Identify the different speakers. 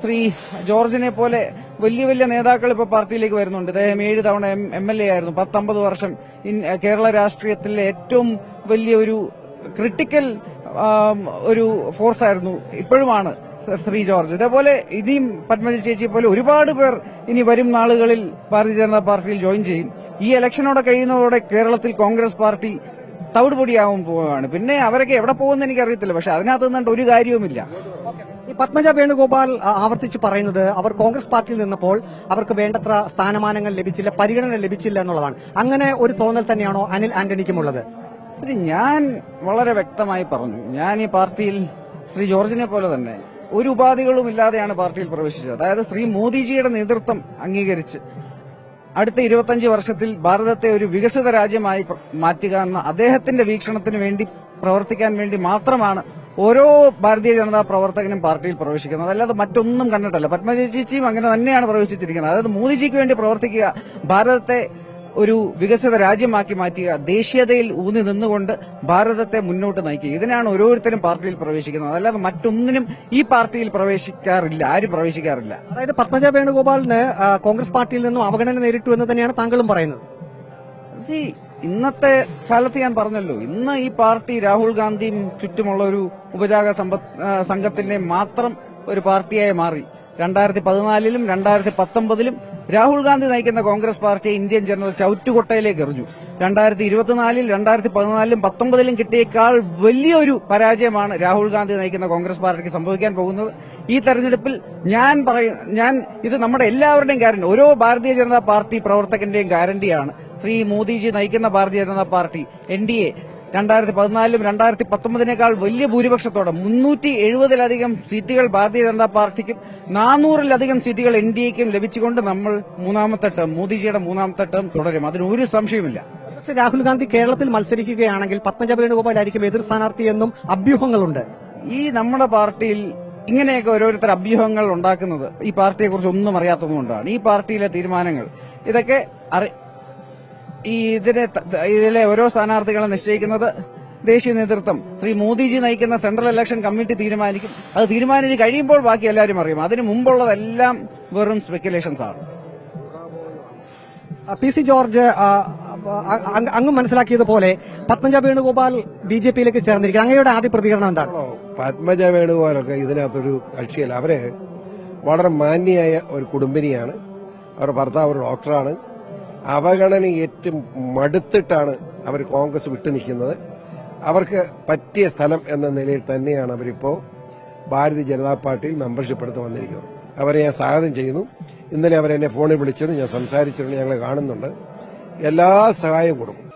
Speaker 1: ശ്രീ ജോർജിനെ പോലെ വലിയ വലിയ നേതാക്കൾ ഇപ്പോൾ പാർട്ടിയിലേക്ക് വരുന്നുണ്ട്. അദ്ദേഹം 7 തവണ MLA ആയിരുന്നു. 10-50 വർഷം കേരള രാഷ്ട്രീയത്തിലെ ഏറ്റവും വലിയ ഒരു ക്രിട്ടിക്കൽ ഒരു ഫോഴ്സ് ആയിരുന്നു, ഇപ്പോഴുമാണ് ശ്രീ ജോർജ്. ഇതേപോലെ ഇനിയും പത്മജ ചേച്ചി പോലെ ഒരുപാട് പേർ ഇനി വരും നാളുകളിൽ ഭാരതീയ ജനതാ പാർട്ടിയിൽ ജോയിൻ ചെയ്യും. ഈ ഇലക്ഷനോടെ കഴിയുന്നതോടെ കേരളത്തിൽ കോൺഗ്രസ് പാർട്ടി തവിടുപൊടിയാവാൻ പോവുകയാണ്. പിന്നെ അവരൊക്കെ എവിടെ പോകുമെന്ന് എനിക്കറിയത്തില്ല. പക്ഷെ അതിനകത്ത് നിന്നിട്ട് ഒരു കാര്യവുമില്ല.
Speaker 2: ഈ പത്മജ വേണുഗോപാൽ ആവർത്തിച്ച് പറയുന്നത് അവർ കോൺഗ്രസ് പാർട്ടിയിൽ നിന്നപ്പോൾ അവർക്ക് വേണ്ടത്ര സ്ഥാനമാനങ്ങൾ ലഭിച്ചില്ല, പരിഗണന ലഭിച്ചില്ല എന്നുള്ളതാണ്. അങ്ങനെ ഒരു തോന്നൽ തന്നെയാണോ അനിൽ ആന്റണിക്കുമുള്ളത്?
Speaker 1: ഞാൻ വളരെ വ്യക്തമായി പറഞ്ഞു, ഞാൻ ഈ പാർട്ടിയിൽ ശ്രീ ജോർജിനെ പോലെ തന്നെ ഒരു ഉപാധികളും ഇല്ലാതെയാണ് പാർട്ടിയിൽ പ്രവേശിച്ചത്. അതായത് ശ്രീ മോദിജിയുടെ നേതൃത്വം അംഗീകരിച്ച് അടുത്ത 25 വർഷത്തിൽ ഭാരതത്തെ ഒരു വികസിത രാജ്യമായി മാറ്റുക എന്ന അദ്ദേഹത്തിന്റെ വീക്ഷണത്തിന് വേണ്ടി പ്രവർത്തിക്കാൻ വേണ്ടി മാത്രമാണ് ഓരോ ഭാരതീയ ജനതാ പ്രവർത്തകനും പാർട്ടിയിൽ പ്രവേശിക്കുന്നത്. അല്ലാതെ മറ്റൊന്നും കണ്ടിട്ടല്ല. പത്മജ ചേച്ചിയും അങ്ങനെ തന്നെയാണ് പ്രവേശിച്ചിരിക്കുന്നത്. അതായത് മോദിജിക്ക് വേണ്ടി പ്രവർത്തിക്കുക, ഭാരതത്തെ ഒരു വികസിത രാജ്യമാക്കി മാറ്റുക, ദേശീയതയിൽ ഊന്നി നിന്നുകൊണ്ട് ഭാരതത്തെ മുന്നോട്ട് നയിക്കുക. ഇതിനാണ് ഓരോരുത്തരും പാർട്ടിയിൽ പ്രവേശിക്കുന്നത്. അല്ലാതെ മറ്റൊന്നിനും ഈ പാർട്ടിയിൽ പ്രവേശിക്കാറില്ല, ആരും പ്രവേശിക്കാറില്ല.
Speaker 2: അതായത് പത്മജ വേണുഗോപാലിന് കോൺഗ്രസ് പാർട്ടിയിൽ നിന്നും അവഗണന നേരിട്ടു എന്ന് തന്നെയാണ് താങ്കളും പറയുന്നത്.
Speaker 1: ഇന്നത്തെ കാലത്ത് ഞാൻ പറഞ്ഞല്ലോ, ഇന്ന് ഈ പാർട്ടി രാഹുൽ ഗാന്ധിയും ചുറ്റുമുള്ള ഒരു ഉപജാക സംഘത്തിന്റെ മാത്രം ഒരു പാർട്ടിയായി മാറി. 2014-ലും 2019-ലും രാഹുൽ ഗാന്ധി നയിക്കുന്ന കോൺഗ്രസ് പാർട്ടിയെ ഇന്ത്യൻ ജനത ചവിറ്റുകൊട്ടയിലേക്ക് എറിഞ്ഞു. 2024-ൽ 2014-ലും 2019-ലും കിട്ടിയേക്കാൾ വലിയൊരു പരാജയമാണ് രാഹുൽ ഗാന്ധി നയിക്കുന്ന കോൺഗ്രസ് പാർട്ടിക്ക് സംഭവിക്കാൻ പോകുന്നത്. ഈ തെരഞ്ഞെടുപ്പിൽ ഞാൻ ഇത് നമ്മുടെ എല്ലാവരുടെയും ഗ്യാരണ്ടി, ഓരോ ഭാരതീയ ജനതാ പാർട്ടി പ്രവർത്തകന്റെയും ഗ്യാരണ്ടിയാണ്. ശ്രീ മോദിജി നയിക്കുന്ന ഭാരതീയ ജനതാ പാർട്ടി NDA 2014-ലും 2019-നേക്കാൾ വലിയ ഭൂരിപക്ഷത്തോടെ 370-ലധികം സീറ്റുകൾ ഭാരതീയ ജനതാ പാർട്ടിക്കും 400-ലധികം സീറ്റുകൾ NDAയ്ക്കും ലഭിച്ചുകൊണ്ട് നമ്മൾ മൂന്നാമത്തെ ടേം, മോദിജിയുടെ മൂന്നാമത്തെ ടേം തുടരും. അതിനൊരു സംശയമില്ല.
Speaker 2: പക്ഷേ രാഹുൽ ഗാന്ധി കേരളത്തിൽ മത്സരിക്കുകയാണെങ്കിൽ പത്മജ വേണുഗോപാലായിരിക്കും എതിർ സ്ഥാനാർത്ഥിയെന്നും അഭ്യൂഹങ്ങളുണ്ട്.
Speaker 1: ഈ നമ്മുടെ പാർട്ടിയിൽ ഇങ്ങനെയൊക്കെ ഓരോരുത്തർ അഭ്യൂഹങ്ങൾ ഉണ്ടാക്കുന്നത് ഈ പാർട്ടിയെക്കുറിച്ച് ഒന്നും അറിയാത്തതുകൊണ്ടാണ്. ഈ പാർട്ടിയിലെ തീരുമാനങ്ങൾ ഇതൊക്കെ ഇതിലെ ഓരോ സ്ഥാനാർത്ഥികളെ നിശ്ചയിക്കുന്നത് ദേശീയ നേതൃത്വം, ശ്രീ മോദിജി നയിക്കുന്ന സെൻട്രൽ ഇലക്ഷൻ കമ്മിറ്റി തീരുമാനിക്കും. അത് തീരുമാനിച്ച് കഴിയുമ്പോൾ ബാക്കി എല്ലാവരും അറിയും. അതിന് മുമ്പുള്ളതെല്ലാം വെറും സ്പെക്കുലേഷൻസ് ആണ്.
Speaker 2: PC ജോർജ് അങ്ങ് മനസ്സിലാക്കിയതുപോലെ പത്മജ വേണുഗോപാൽ BJPയിലേക്ക് ചേർന്നിരിക്കും. അങ്ങയുടെ ആദ്യ പ്രതികരണം എന്താണ്?
Speaker 3: പത്മജ വേണുഗോപാലൊക്കെ ഇതിനകത്തൊരു കക്ഷിയല്ല. അവര് വളരെ മാന്യയായ ഒരു കുടുംബിനിയാണ്. അവരുടെ ഭർത്താവ് ഒരു ഡോക്ടറാണ്. അവഗണന ഏറ്റവും മടുത്തിട്ടാണ് അവർ കോൺഗ്രസ് വിട്ടു നിൽക്കുന്നത്. അവർക്ക് പറ്റിയ സ്ഥലം എന്ന നിലയിൽ തന്നെയാണ് അവരിപ്പോ ഭാരതീയ ജനതാ പാർട്ടിയിൽ മെമ്പർഷിപ്പ് എടുത്ത് വന്നിരിക്കുന്നത്. അവരെ ഞാൻ സ്വാഗതം ചെയ്യുന്നു. ഇന്നലെ അവരെന്നെ ഫോണിൽ വിളിച്ചിരുന്നു, ഞാൻ സംസാരിച്ചിരുന്നു, ഞങ്ങൾ കാണുന്നുണ്ട്. എല്ലാ സഹായവും കൊടുക്കും.